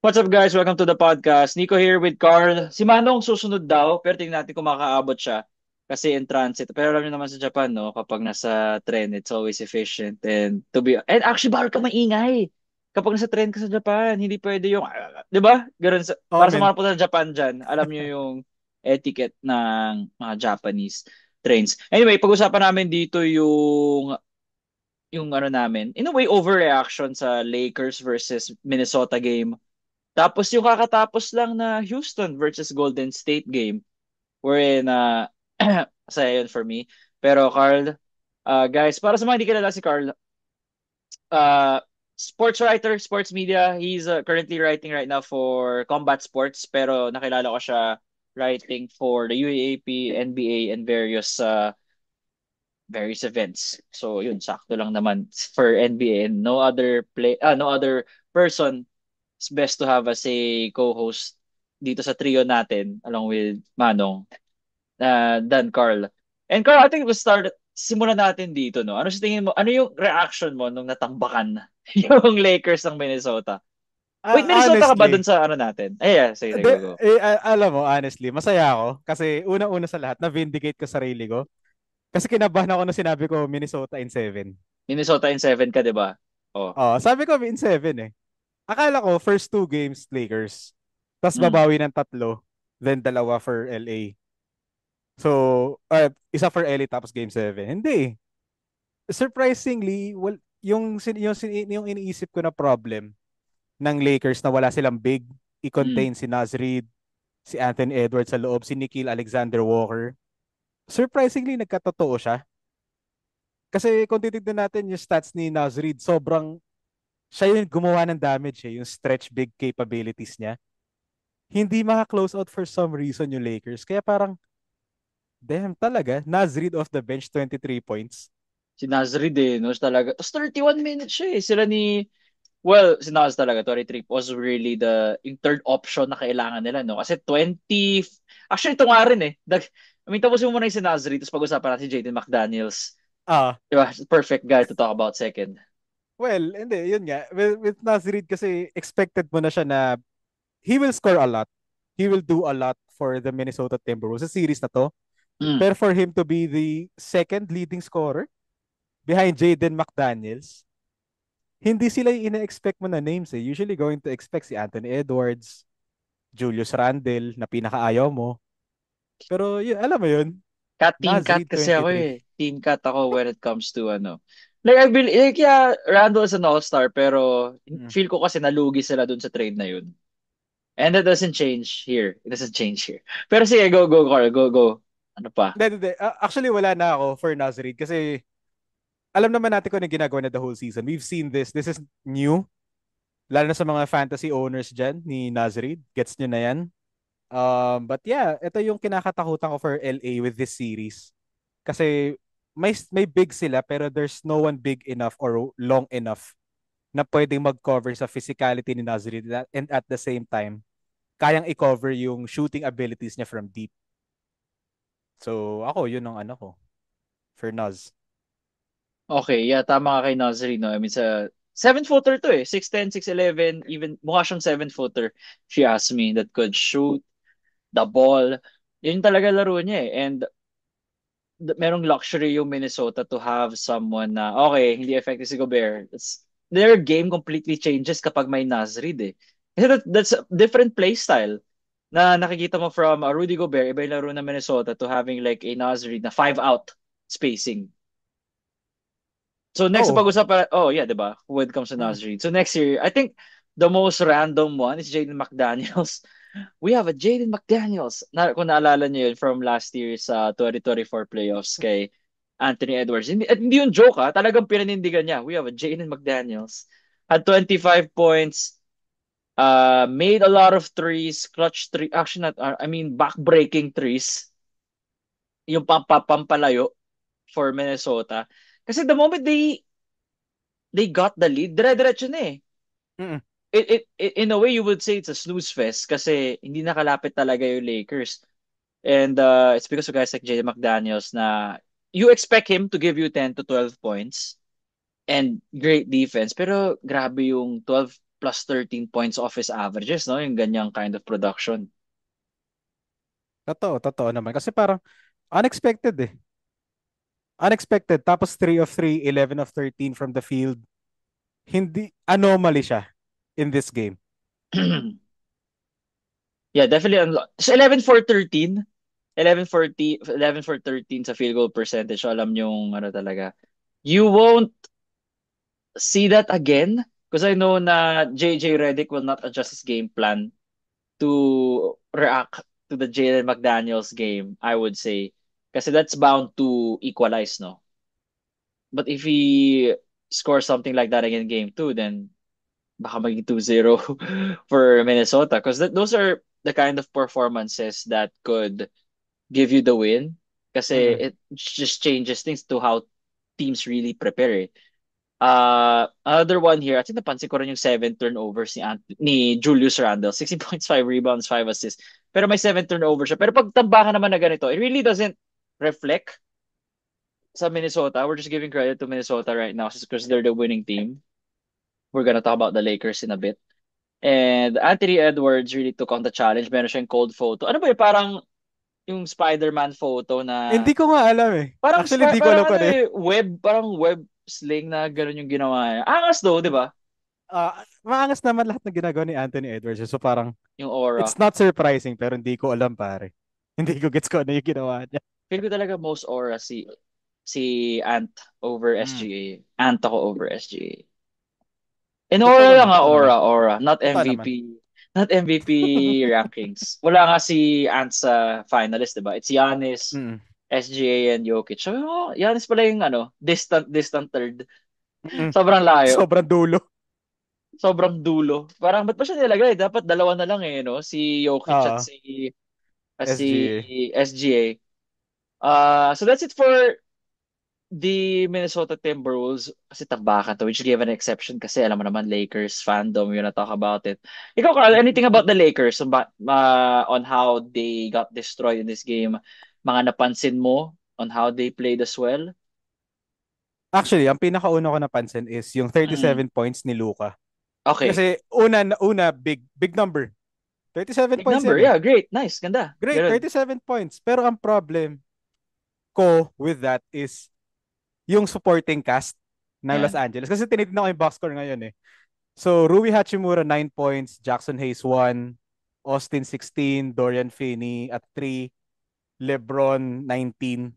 What's up guys? Welcome to the podcast. Nico here with Carl. Si Manong susunod daw, pero tingnan natin kung makakaabot siya kasi in transit. Pero alam niyo naman sa Japan, no, kapag nasa tren, it's always efficient and actually bawal ka maingay. Kapag nasa tren ka sa Japan, hindi pwede yung 'di ba? Ganun Oh, para sa man. mga punta sa Japan diyan, alam niyo yung etiquette ng mga Japanese trains. Anyway, pag-usapan namin dito yung ano namin, in a way overreaction sa Lakers versus Minnesota game. Tapos yung kakatapos lang na Houston versus Golden State game wherein masaya yun for me. Pero Carl, guys, para sa mga hindi kilala si Carl, uh, sports writer, sports media, he's currently writing right now for Combat Sports pero nakilala ko siya writing for the UAAP, NBA and various events. So yun, sakto lang naman for NBA and no other person. It's best to have as a co-host dito sa trio natin along with Manong than Carl. And Carl, I think simulan natin dito, no? Ano sa tingin mo, ano yung reaction mo nung natambakan yung Lakers ng Minnesota? Wait, Minnesota ka ba dun Honestly, sa ano natin? Ay, yeah, sige, go, go. alam mo, honestly, masaya ako kasi unang-una sa lahat, na-vindicate ko sarili ko. Kasi kinabahan ako nung sinabi ko Minnesota in 7. Minnesota in 7 ka, di ba? Oh. Oh, sabi ko in 7 eh. Akala ko first two games Lakers. Tapos Mm. babawi ng tatlo, then dalawa for LA. So, isa for LA tapos game 7. Hindi. Surprisingly, yung iniisip ko na problem ng Lakers na wala silang big, Mm. i-contain si Naz Reid, si Anthony Edwards sa loob, si Nickeil Alexander-Walker. Surprisingly, nagkatotoo siya. Kasi kung titignan natin yung stats ni Naz Reid, sobrang siya yung gumawa ng damage yung stretch big capabilities niya. Hindi maka-close out for some reason yung Lakers. Kaya parang, damn talaga, Naz Reid off the bench, 23 points. Si Nasrid no? Talaga. Tapos 31 minutes siya eh. Well, si Nas talaga, 23 was really yung third option na kailangan nila, no? Kasi 20, actually ito nga rin eh. Tapusin mo muna yung si Nasri, tapos pag-usapan natin si Jaden McDaniels. Ah, Diba? Perfect guy to talk about second. well, hindi, yun nga. With Naz Reid kasi expected mo na siya na he will score a lot. He will do a lot for the Minnesota Timberwolves sa series na to. Mm. Pero for him to be the second leading scorer behind Jaden McDaniels, hindi sila yung ina-expect mo na names eh. Usually going to expect si Anthony Edwards, Julius Randle na pinakaayaw mo. Pero yun, alam mo yun, Team Naz cat Reid kasi ako 23. eh. Team cat ako when it comes to ano. Like, yeah, Randall is an all-star, pero Mm. feel ko kasi nalugi sila dun sa trade na yun. And that doesn't change here. It doesn't change here. Pero sige, go, go, Carl. Go, go. Ano pa? Hindi. Actually, wala na ako for Naz Reid kasi alam naman natin kung ano yung ginagawa na the whole season. We've seen this. This is new. Lalo na sa mga fantasy owners dyan ni Naz Reid. Gets nyo na yan. But yeah, ito yung kinakatakutan ko for LA with this series. Kasi may big sila pero there's no one big enough or long enough na pwedeng mag-cover sa physicality ni Nazri and at the same time, kayang i-cover yung shooting abilities niya from deep. So ako, yun ang ano ko for Naz. Okay, yeah, tama ka kay Nasri, no? I mean, sa 7-footer to eh. 6'10", 6'11", even mukha siyang 7-footer. She asked me that could shoot the ball. Yun talaga laro niya eh. And merong luxury yung Minnesota to have someone na, okay, hindi effective si Gobert. Their game completely changes kapag may Nasrid eh. Kasi that's a different play style na nakikita mo from Rudy Gobert, iba yung laro ng Minnesota to having like a Nasrid na 5 out spacing. So next na Oh, pag-usapan, oh yeah, 'di ba? When it comes to mm, Nasrid. So next year, I think the most random one is Jaden McDaniels. We have a Jaden McDaniels. Kung naalala niyo yun from last year's 2024 playoffs kay Anthony Edwards. Hindi yung joke ha, talagang pinanindigan niya. We have a Jaden McDaniels. Had 25 points, made a lot of threes, clutch three, actually not, I mean back-breaking threes, yung pampalayo for Minnesota. Kasi the moment they got the lead, dire-diretso na eh. mm, In a way, you would say it's a snooze fest kasi hindi nakalapit talaga yung Lakers. And it's because of guys like Jaden McDaniels na you expect him to give you 10 to 12 points and great defense. Pero grabe yung 12 plus 13 points off his averages, no? Yung ganyang kind of production. Totoo naman. Kasi parang unexpected eh. Unexpected. Tapos 3 of 3, 11 of 13 from the field. Hindi, anomaly siya in this game. Yeah, definitely. So 11 for 13. 11 for 13 sa field goal percentage. So alam yung ano talaga. You won't see that again because I know na JJ Redick will not adjust his game plan to react to the Jalen McDaniels game, I would say. Kasi that's bound to equalize, no? But if he scores something like that again in game 2, then baka maging 2-0 for Minnesota. Because those are the kind of performances that could give you the win. Kasi Mm. it just changes things to how teams really prepare. Another one here, I think napansin ko rin yung 7 turnovers ni Julius Randle. 16.5 rebounds, 5 assists. Pero may 7 turnovers siya. Pero pag tambakan naman na ganito, it really doesn't reflect sa Minnesota. We're just giving credit to Minnesota right now because they're the winning team. We're gonna talk about the Lakers in a bit. And Anthony Edwards really took on the challenge. Meron siyang cold photo. Ano ba yun? Parang yung Spider-Man photo Hindi na ko nga alam eh. Actually, hindi ko parang alam ano pa rin. eh, web sling na gano'n yung ginawa niya. Angas though, di ba? Maangas naman lahat na ginagawa ni Anthony Edwards. So parang, Yung aura. it's not surprising, pero hindi ko alam pare. Hindi ko gets ko ano yung ginawa niya. Feel ko talaga most aura si Ant over Mm. SGA. Ant ako over SGA. And aura lang Totoo naman. aura. Not Totoo naman. MVP. Not MVP rankings. Wala nga si Ant sa finalist, diba? It's Giannis, Mm. SGA, and Jokic. So, Giannis pala yung distant third. Mm. Sobrang layo. Sobrang dulo. Sobrang dulo. Parang, ba't pa siya nilagay? Dapat dalawa na lang eh, no? Si Jokic at Oo. si SGA. SGA. So that's it for the Minnesota Timberwolves. Kasi tabakan to, which gave an exception kasi alam mo naman, Lakers fandom, you wanna talk about it. Ikaw, Carl, anything about the Lakers on how they got destroyed in this game? Mga napansin mo on how they played as well? Actually, ang pinakauna ko napansin is yung Mm. 37 points ni Luka. Okay. Kasi una big number. 37 Big points number. yan eh. Yeah, great. Nice. Ganda. Great, Ganun. 37 points. Pero ang problem ko with that is yung supporting cast ng Los Yan. Angeles. Kasi tinitignan ko yung box score ngayon eh. So, Rui Hachimura 9 points, Jackson Hayes 1, Austin 16, Dorian Finney at 3, LeBron 19,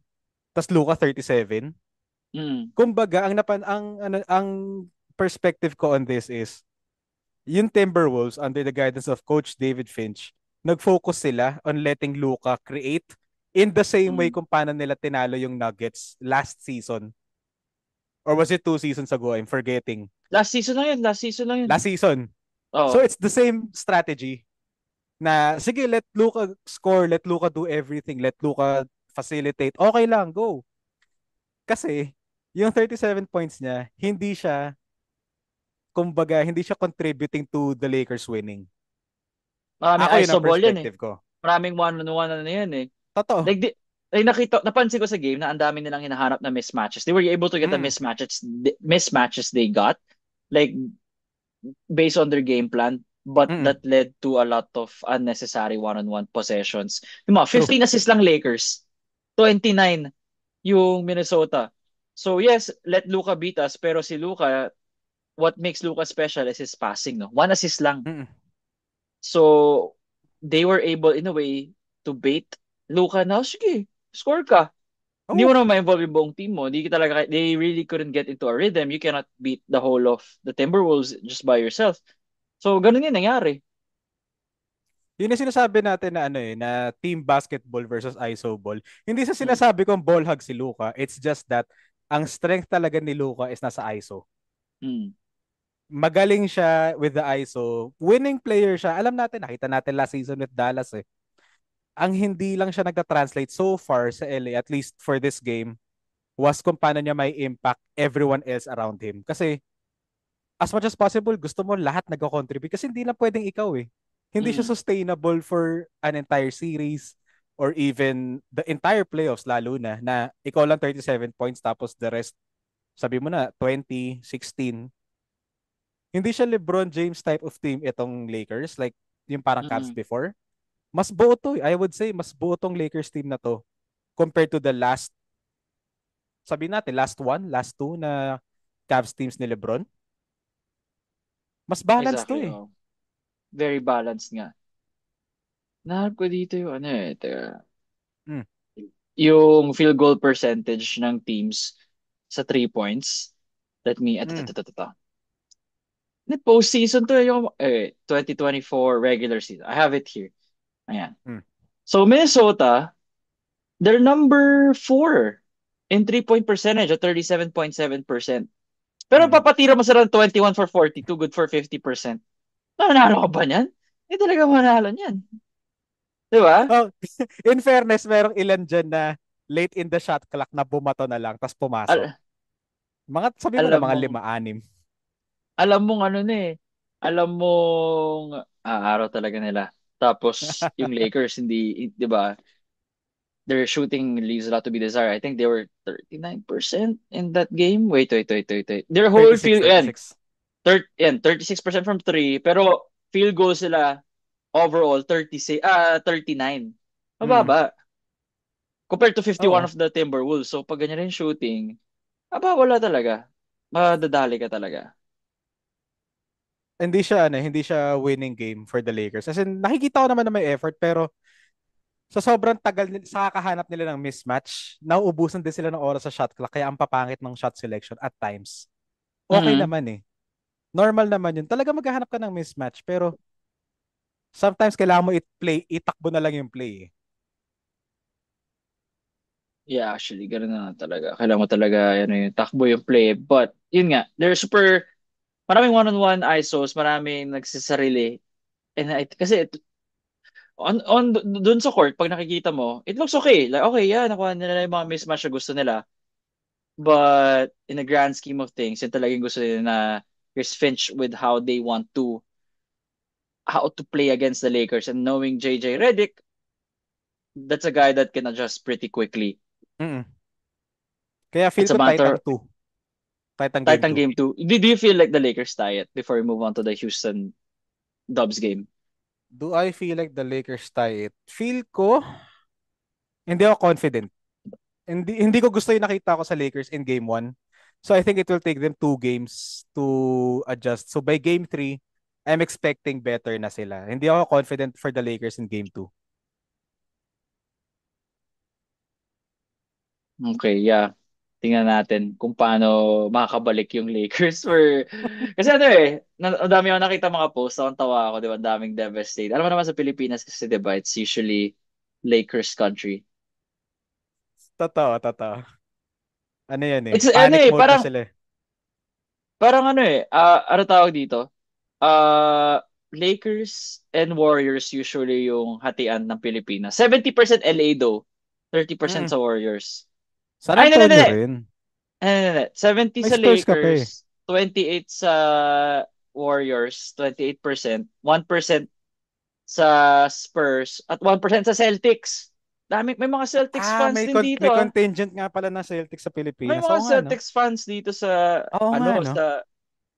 tas Luka 37. Mm. Kumbaga, ang perspective ko on this is yung Timberwolves under the guidance of Coach David Finch, nag-focus sila on letting Luka create in the same way Mm. kung paano nila tinalo yung Nuggets last season. Or was it 2 seasons ago? I'm forgetting. Last season lang yun. Last season lang yun. Last season. So Oo. it's the same strategy na sige, let Luka score, let Luka do everything, let Luka facilitate. Okay lang, go. Kasi yung 37 points niya, hindi siya contributing to the Lakers winning. Maraming Ako yun iso ang ball yan eh. perspective ko. Maraming one-on-one na yan eh. Totoo. Napansin ko sa game na ang dami nilang hinahanap na mismatches. They were able to get the Mm, mismatches they got, like based on their game plan, but mm, that led to a lot of unnecessary one-on-one possessions. Yung mga true. 15 assists lang Lakers, 29 yung Minnesota. So yes, let Luka beat us, pero si Luka, what makes Luka special is his passing, no? One assist lang. Mm. So they were able in a way to bait Luka na, sige, score ka. Hindi mo Oh, naman ma-involve yung buong team mo. They really couldn't get into a rhythm. You cannot beat the whole of the Timberwolves just by yourself. So, ganun yung nangyari. yun yung sinasabi natin na ano na team basketball versus iso ball. Hindi sa Mm. sinasabi kong ball hog si Luka. It's just that ang strength talaga ni Luka is nasa iso. Mm. Magaling siya with the iso. Winning player siya. Alam natin, nakita natin last season with Dallas eh. Ang hindi lang siya nagta-translate so far sa LA, at least for this game, was kung paano niya may impact everyone else around him. Kasi as much as possible, gusto mo lahat nag-contribute kasi hindi lang pwedeng ikaw eh. Hindi siya Mm. sustainable for an entire series or even the entire playoffs lalo na ikaw lang 37 points tapos the rest sabi mo na 20, 16. Hindi siya LeBron James type of team itong Lakers, like yung parang Cavs Mm, before. Mas buo to, I would say, mas buo tong Lakers team na to compared to the last, sabi natin, last one, last two na Cavs teams ni LeBron. Mas balanced to exactly. eh. Oh. Very balanced nga. Nahanap ko dito yung ano eh. Teka. Mm, Yung field goal percentage ng teams sa 3 points. Let me, mm, ito. Net postseason to yung 2024 regular season. I have it here. Ayan. mm, So Minnesota, they're number 4 in 3-point percentage at 37.7%. Pero mm. papatira mo sila ng 21 for 42, good for 50%. Mananalo ka ba niyan? Hindi talaga manalo niyan. Di ba? Oh, in fairness, merong ilan dyan na late in the shot clock na bumato na lang tapos pumasok. Al- Mga, sabi mo na alam mga mong, 5-6. alam mong ano na eh. Alam mong araw talaga nila. Tapos yung Lakers hindi, di ba? Their shooting leaves a lot to be desired. I think they were 39% in that game. Wait. Their whole 36, field, yan, 36. 36% from three. Pero field goal sila overall 36, 39. Mm. Mababa. Compared to 51 Oo. of the Timberwolves. So pag ganyan rin shooting, wala talaga. Madadali ka talaga. Hindi siya winning game for the Lakers. As in, nakikita ko naman na may effort pero sa sobrang tagal sa kakahanap nila ng mismatch, nauubusan din sila ng oras sa shot clock kaya ang papangit ng shot selection at times. Okay Mhm. naman eh. Normal naman yun. Talaga maghahanap ka ng mismatch pero sometimes kailangan mo itakbo na lang yung play eh. Yeah, actually, gano'n na talaga. Kailangan mo talaga, ano yung takbo yung play. But, yun nga, they're super, maraming one-on-one ISOs, maraming nagsisarili. And kasi dun sa court, pag nakikita mo, it looks okay. Like, okay, yeah, nakuha nila yung mga mismatch na gusto nila. But in the grand scheme of things, yun talagang gusto nila na here's Finch with how to play against the Lakers. And knowing JJ Redick, that's a guy that can adjust pretty quickly. Mm-mm. Kaya feel It's a ko tight ang matter, 2. Tight ang tight game ang 2. game two. Do you feel like the Lakers tie it before we move on to the Houston Dubs game? Do I feel like the Lakers tie it? Feel ko, hindi ako confident. Hindi ko gusto yung nakita ko sa Lakers in game 1. So I think it will take them 2 games to adjust. So by game 3, I'm expecting better na sila. Hindi ako confident for the Lakers in game 2. Okay, yeah. Tingnan natin kung paano makakabalik yung Lakers. Kasi ano eh, ang dami ako nakita mga post, ang tawa ako, di ba? Ang daming devastated. Alam mo naman sa Pilipinas kasi, di ba, it's usually Lakers country. Totoo. Ano yan eh? It's ano Panic eh, mode na parang, sila eh. parang ano eh, ano tawag dito? Lakers and Warriors usually yung hatian ng Pilipinas. 70% LA though, 30% Mm. sa Warriors. San Ay, Antonio hindi. rin. 70 May sa Spurs ka pa eh. Lakers, 28 sa Warriors, 28%, 1% sa Spurs, at 1% sa Celtics. May mga Celtics Ah, fans din dito may ah. contingent nga pala ng Celtics sa May Pilipinas. mga Oo nga, no? Celtics fans dito sa Oo nga, no? sa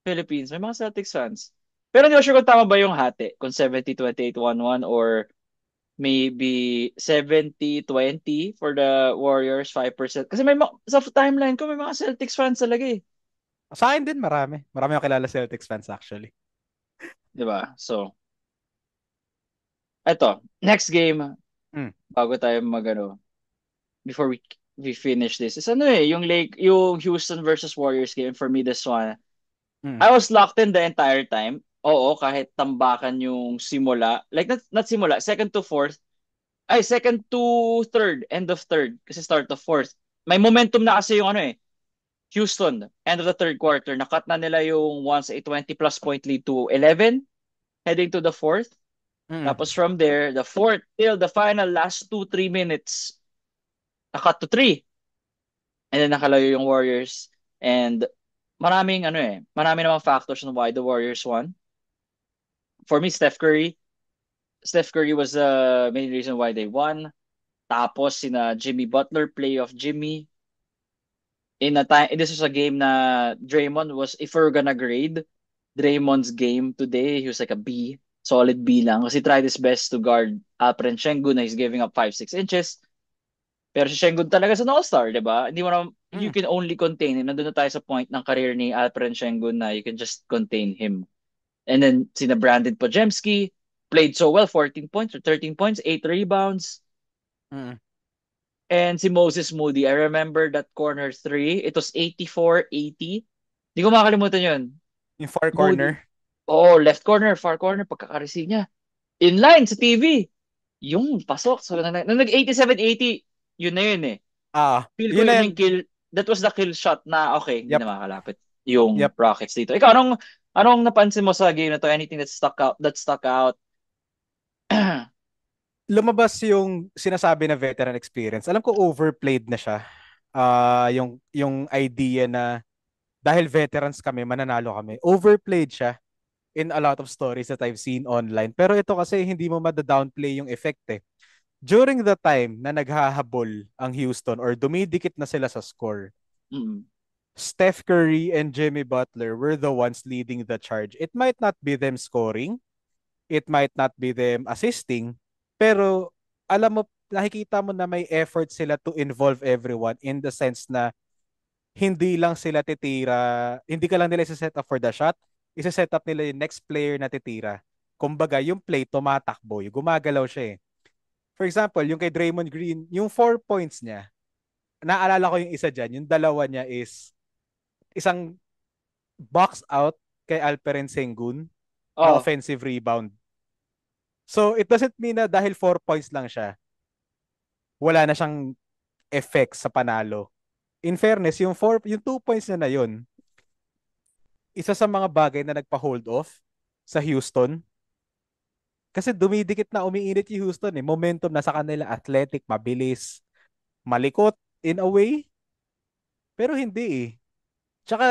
Philippines. May mga Celtics fans. Pero hindi ko sure kung tama ba yung hati. Kung 70-28-1-1 or maybe 70-20 for the Warriors, 5%. Kasi sa timeline ko, may mga Celtics fans talaga eh. Sa akin din marami. Marami akong kilala Celtics fans actually. Di ba? So, eto, next game, Mm. bago tayo before we finish this, is ano eh, yung Houston versus Warriors game, for me, this one, Mm. I was locked in the entire time. Oo, kahit tambakan yung simula, like not simula, second to third, end of third, kasi start of fourth. May momentum na kasi yung ano eh, Houston, end of the third quarter, nakat na nila yung once a 20 plus point lead to 11, heading to the fourth. Mm. Tapos from there, the fourth till the final last 2-3 minutes, nakat to three. And then nakalayo yung Warriors. And marami namang factors on why the Warriors won. For me, Steph Curry. Steph Curry was the main reason why they won. Tapos sina Jimmy Butler, play of Jimmy. In a time, this was a game na Draymond was, if we're gonna grade, Draymond's game today, he was like a B. Solid B lang. Kasi he tried his best to guard Alperen Şengün na he's giving up 5-6 inches. Pero si Şengün talaga sa All-Star, di ba? Hindi mo na, you Mm. can only contain him. Nandun na tayo sa point ng career ni Alperen Şengün na you can just contain him. And then, sina Brandon Pojemski, played so well, 14 points or 13 points, 8 rebounds. Mm. And si Moses Moody, I remember that corner three. It was 84-80. Hindi ko makakalimutan yun. Yung far Moody. corner. Oh, left corner, far corner, pagkakarisi niya. Inline sa TV. Yung pasok. So, nung nag-87-80, yun na yun eh. Feel ko Yun na yun yan. yung kill. That was the kill shot na, okay, hindi Yep, na makakalapit yung yep. Rockets dito. Ikaw, anong napansin mo sa game na to? Anything that stuck out? Lumabas yung sinasabi na veteran experience. Alam ko overplayed na siya. Yung idea na dahil veterans kami, mananalo kami. Overplayed siya in a lot of stories that I've seen online. Pero ito kasi hindi mo mada-downplay yung effect eh. During the time na naghahabol ang Houston or dumidikit na sila sa score, Mm. Steph Curry and Jimmy Butler were the ones leading the charge. It might not be them scoring, it might not be them assisting, pero alam mo, nakikita mo na may effort sila to involve everyone in the sense na hindi lang sila titira, hindi ka lang nila isa-set up for the shot, isa-set up nila yung next player na titira. Kumbaga, yung play tumatakbo, yung gumagalaw siya eh. For example, yung kay Draymond Green, yung 4 points niya, naalala ko yung isa dyan, yung dalawa niya is isang box out kay Alperen Sengun na Oh, offensive rebound. So, it doesn't mean na dahil 4 points lang siya, wala na siyang effect sa panalo. In fairness, yung 2 points niya na yun, isa sa mga bagay na nagpa-hold off sa Houston. Kasi dumidikit na umiinit yung Houston eh. Momentum na sa kanila, athletic, mabilis, malikot in a way, pero hindi eh. Tsaka,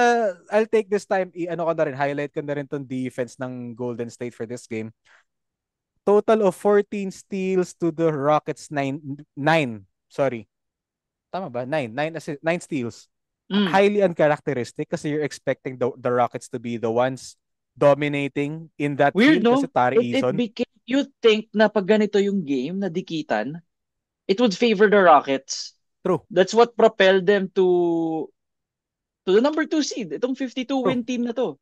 I'll take this time, ano ko na rin, highlight ko na rin tong defense ng Golden State for this game. Total of 14 steals to the Rockets, 9, sorry. Tama ba? 9 steals. mm. Highly uncharacteristic kasi you're expecting the Rockets to be the ones dominating in that Weird, field kasi no? Tari It Eason. became, you think na pag ganito yung game, na dikitan, it would favor the Rockets. True, That's what propelled them to the number 2 seed. Itong 52 true. win team na to.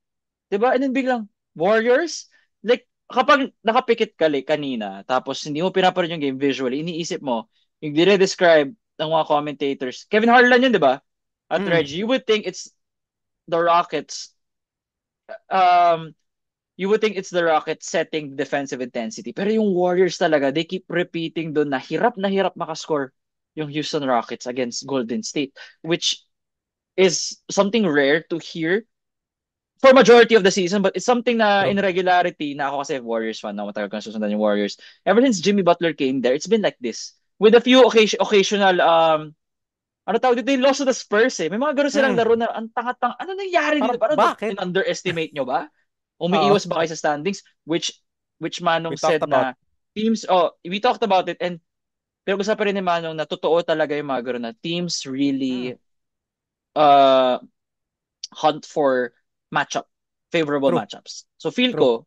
'Di ba? And then biglang Warriors, like kapag nakapikit ka kanina, tapos hindi mo pinapanood yung game visually, iniisip mo, yung dire-describe ng mga commentators, Kevin Harlan yun, 'di ba? At Mm, Reggie, you would think it's the Rockets, um, you would think it's the Rockets setting defensive intensity. Pero yung Warriors talaga, they keep repeating doon na hirap makascore yung Houston Rockets against Golden State, which is something rare to hear for majority of the season, but it's something na in true. regularity, na ako kasi Warriors fan na matagal ko susundan yung Warriors. Ever since Jimmy Butler came there, it's been like this. With a few occasional, ano tawag dito, yung loss of the Spurs eh. May mga ganun silang Mm. laro na ang tanga-tanga. Ano nangyari dito? Parang Parang bakit? in-underestimate nyo ba? Oo, Umiiwas ba kayo sa standings? Which we Manong talked said about. na teams, we talked about it, and pero gusto pa rin ni Manong na totoo talaga yung mga ganun na teams Mm, really uh, hunt for matchup, favorable true, matchups. So feel true.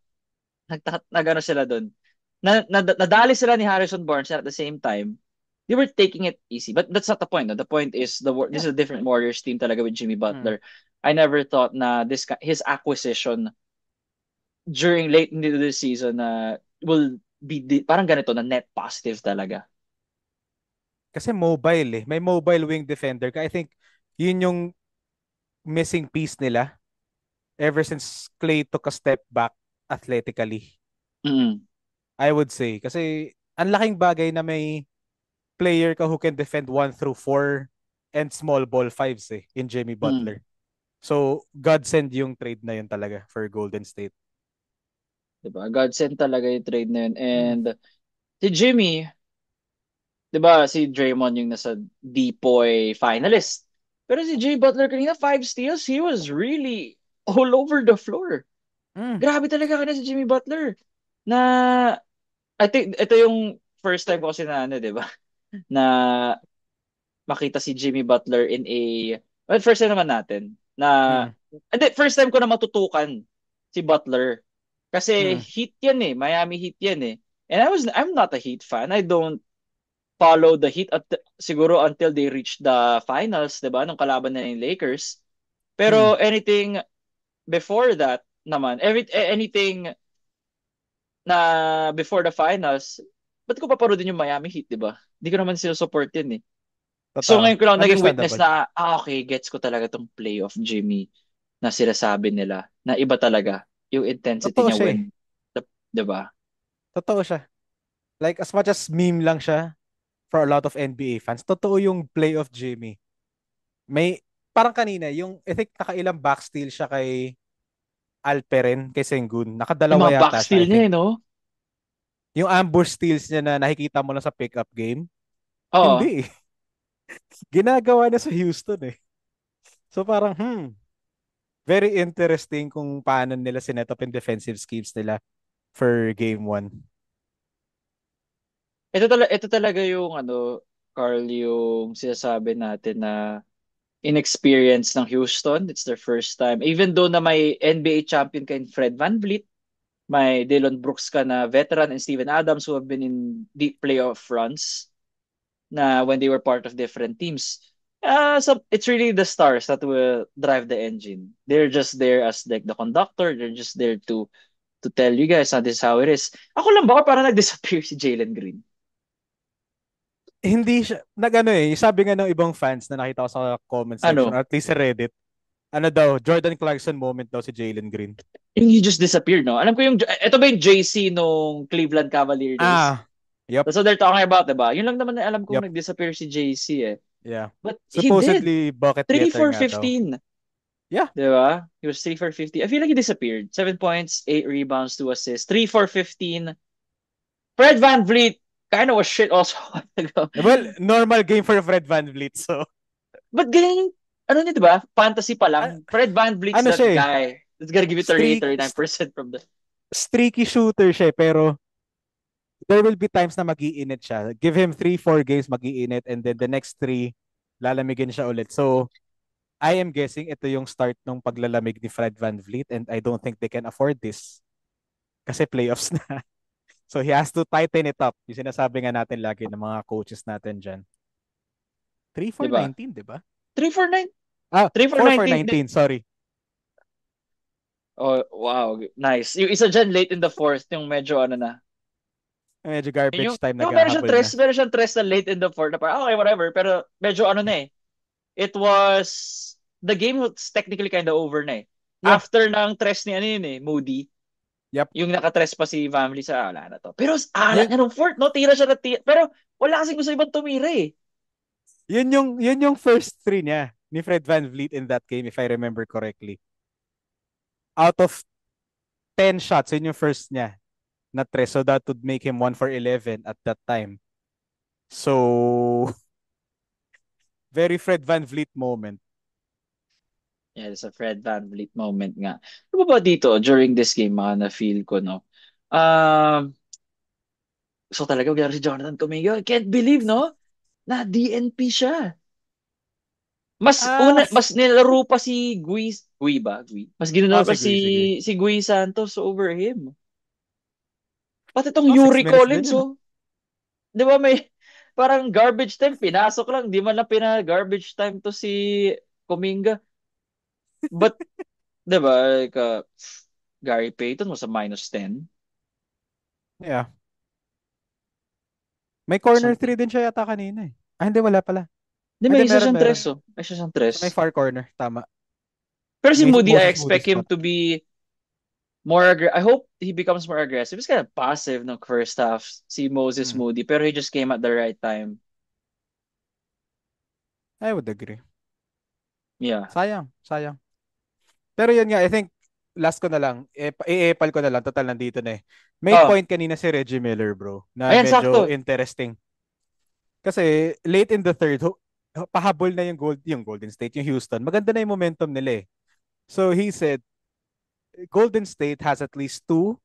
ko, nagano sila doon. Nadali sila ni Harrison Barnes and at the same time, they were taking it easy. But that's not the point. No? The point is this Yeah. is a different Warriors team talaga with Jimmy Mm. Butler. I never thought na his acquisition during late into the season na will be parang ganito na net positive talaga. Kasi mobile eh. May mobile wing defender ka. I think yun yung missing piece nila ever since Clay took a step back athletically. Mm. I would say. Kasi ang laking bagay na may player ka who can defend 1 through 4 and small ball fives eh in Jimmy Mm. Butler. So, godsend yung trade na yun talaga for Golden State. Diba? Godsend talaga yung trade na yun. Mm. And si Jimmy, 'di ba, si Draymond yung nasa Depoy finalist. Pero si Jay Butler kanina, 5 steals, he was really all over the floor. Mm. Grabe talaga kanina si Jimmy Butler. Na, I think, ito yung first time ko kasi na, ano, 'di ba? Na makita si Jimmy Butler in a, well, first time naman natin, na, Mm. hindi, first time ko na matutukan si Butler. Kasi Mm. Heat yan eh. Miami Heat yan eh. And I'm not a Heat fan. I don't follow the Heat siguro until they reach the finals, 'di ba? Nung kalaban na yung Lakers. Mm. Pero anything before that naman, anything na before the finals, ba't ko paparoodin yung Miami Heat, 'di ba? Hindi ko naman sinusupport yun eh. So Totoo. ngayon ko lang naging witness Understandable. na, okay, gets ko talaga tong playoff Jimmy na sinasabi nila na iba talaga yung intensity Totoo niya siya eh. when, 'di ba? Totoo siya. Like, as much as meme lang siya for a lot of NBA fans, totoo yung playoff Jimmy. May, parang kanina, I think nakailang backsteal siya kay Alperen, kay Sengun. Yung Nakadalawa mga yata siya, backsteal I niya think. eh, no? Yung ambush steals niya na nakikita mo lang sa pickup game, Oo. hindi eh. Ginagawa niya sa Houston eh. So parang, very interesting kung paano nila sinet up yung defensive schemes nila for game 1. Ito talaga yung ano, Carl, yung sinasabi natin na inexperience ng Houston. It's their first time. Even though na may NBA champion ka in Fred VanVleet, may Dillon Brooks ka na veteran and Steven Adams who have been in deep playoff runs na when they were part of different teams. So it's really the stars that will drive the engine. They're just there as like the conductor. They're just there to tell you guys this is how it is. Ako lang ba parang nag-disappear si Jalen Green? Hindi siya, nag-ano eh, sabi nga ng ibang fans na nakita ko sa comment section, Ano? or at least sa Reddit, ano daw, Jordan Clarkson moment daw si Jalen Green. Yung he just disappeared, no? Alam ko yung, ito ba yung JC nung Cleveland Cavalier days? Ah, yep, That's what they're talking about, diba? Yun lang naman na alam kong yep, nag-disappear si JC eh. yeah. But he did. Supposedly, bucket 3 getter for nga daw. 15. Yeah, Diba? He was 3 for 50. I feel like he disappeared. 7 points, 8 rebounds, 2 assists, 3 for 15. Fred Van Vliet kind of was shit also. well, normal game for Fred VanVleet, so, But ganyan, ano niya, diba? Fantasy pa ah, lang. Fred Van Vliet's ano that siya eh, guy that's gonna give you 38, streak, 39% from the... streaky shooter siya eh, pero there will be times na mag-iinit siya. Give him 3-4 games, mag-iinit, and then the next 3, lalamigin siya ulit. So, I am guessing ito yung start ng paglalamig ni Fred VanVleet, and I don't think they can afford this kasi playoffs na. So he has to tighten it up. Yung sinasabi nga natin lagi ng mga coaches natin dyan. 3 for Diba? 19, di ba? 3 for 9. Ah, 3 for 4 for 19. 19, sorry. Oh, wow. Nice. Yung isa dyan late in the fourth, yung medyo ano na. Medyo garbage time naghahabol na. Meron siyang tres na late in the fourth na parang, okay, whatever. Pero medyo ano na eh. It was, the game was technically kind of over na eh. Yeah, After ng tres ni ano yun eh, Moody, yep. yung nakatres pa si family sa, wala na to. Pero ala Yun, niya nung fourth, no? Tira siya na tira. Pero wala kasing gusto ibang tumira eh. yun yung first 3 niya ni Fred VanVleet in that game, if I remember correctly. Out of 10 shots, yun yung first niya na tres. So that would make him 1 for 11 at that time. So, very Fred VanVleet moment. Yeah, it's a Fred VanVleet moment nga. Ano ba dito during this game, mga na-feel ko, no? Um, so talaga si Jonathan Kuminga. I can't believe, no? Na DNP siya. Ah, Mas nilaro pa si Gui ba? Gui. Mas ginanaro pa sige, sige. si Gui Santos over him. Pati itong Oh, six Yuri minutes din Collins, yun. oh. Di ba may parang garbage time, pinasok lang, di man lang pina-garbage time to si Kuminga. But, di ba, like, Gary Payton was a -10. Yeah. May corner Something. 3 din siya yata kanina eh. Ah, hindi, wala pala. Di, Ah, may hindi, isa meron, siyang meron. tres, oh. May isa siyang tres. Sa may far corner, tama. Pero si Moody, I Moses Moody expect him spot. to be I hope he becomes more aggressive. He's kind of passive no first half, si Moses Hmm. Moody, pero he just came at the right time. I would agree. Yeah. Sayang, sayang. Pero yun nga, I think, last ko na lang, i-epal ko na lang, total nandito na eh. May Oh, point kanina si Reggie Miller, bro, na ayan, medyo sakto. interesting. Kasi late in the third, pahabol na yung Golden State, yung Houston. Maganda na yung momentum nila eh. So he said, Golden State has at least 2,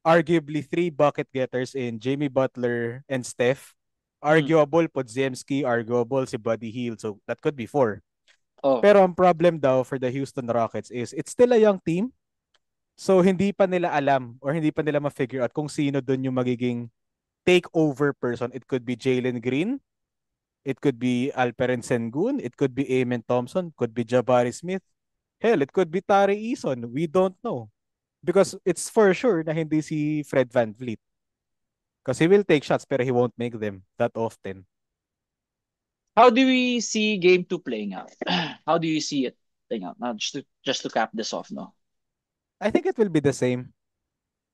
arguably 3 bucket getters in Jimmy Butler and Steph. Mm. Arguable, Podziemski, arguable si Buddy Hield. So that could be 4. Oh, Pero ang problem daw for the Houston Rockets is it's still a young team. So hindi pa nila alam or hindi pa nila ma-figure out kung sino doon yung magiging takeover person. It could be Jalen Green, it could be Alperen Sengun, it could be Amen Thompson, could be Jabari Smith. Hell, it could be Tari Eason. We don't know. Because it's for sure na hindi si Fred VanVleet. Because he will take shots pero he won't make them that often. How do we see game two playing out? How do you see it playing out? Now, just to cap this off, no. I think it will be the same.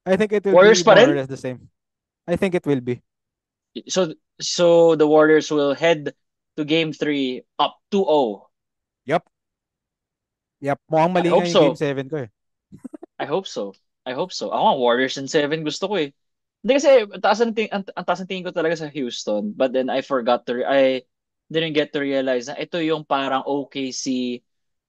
I think it will be Warriors pa more or rin? less the same. I think it will be. So the Warriors will head to game three up 2-0. Yup. Yup. Mukhang I mali nga hope yung game so. 7 ko eh. I hope so. I hope so. Ako nga, Warriors in 7 gusto ko eh. Hindi kasi, ang taas ng tingin ko talaga sa Houston. But then I didn't get to realize na ito yung parang OKC,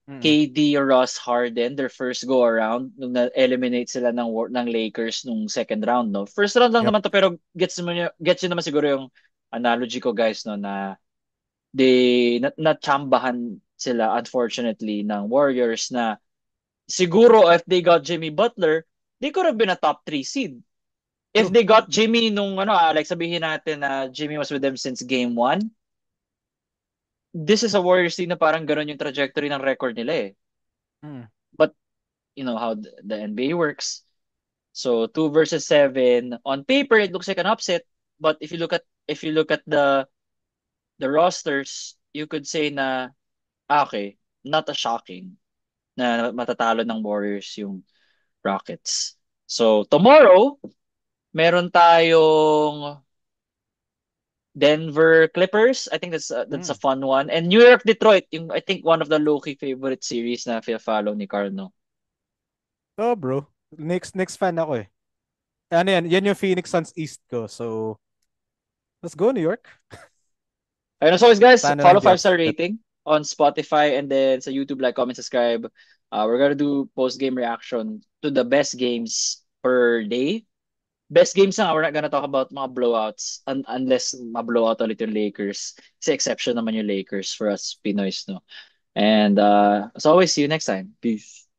Mm. KD, Russ, Harden, their first go around nung na-eliminate sila ng Lakers nung second round, no? First round lang Yup. naman to, pero gets nyo naman siguro yung analogy ko, guys, no, na natsambahan sila, unfortunately, ng Warriors na siguro if they got Jimmy Butler, they could have been a top 3 seed. If True. they got Jimmy nung like sabihin natin na Jimmy was with them since game 1, this is a Warriors team na parang ganun yung trajectory ng record nila eh. Mm. But you know how the NBA works. So 2 versus 7 on paper it looks like an upset, but if you look at the rosters, you could say na okay, not a shocking na matatalo ng Warriors yung Rockets. So tomorrow, meron tayong Denver Clippers. I think that's a Mm. fun one. And New York Detroit, yung I think one of the low-key favorite series na follow ni Carno. Oh, bro. Next fan ako eh. Ano yan? Yan yung Phoenix Suns East ko. So, let's go, New York. Ayun, as always, guys, Sana lang follow di 5-star upset. rating on Spotify and then sa YouTube, like, comment, subscribe. We're gonna do post-game reaction to the best games per day. Best games na, we're not gonna talk about mga blowouts unless ma-blowout ulit yung Lakers. Kasi exception naman yung Lakers for us Pinoys, no? And as always, see you next time. Peace.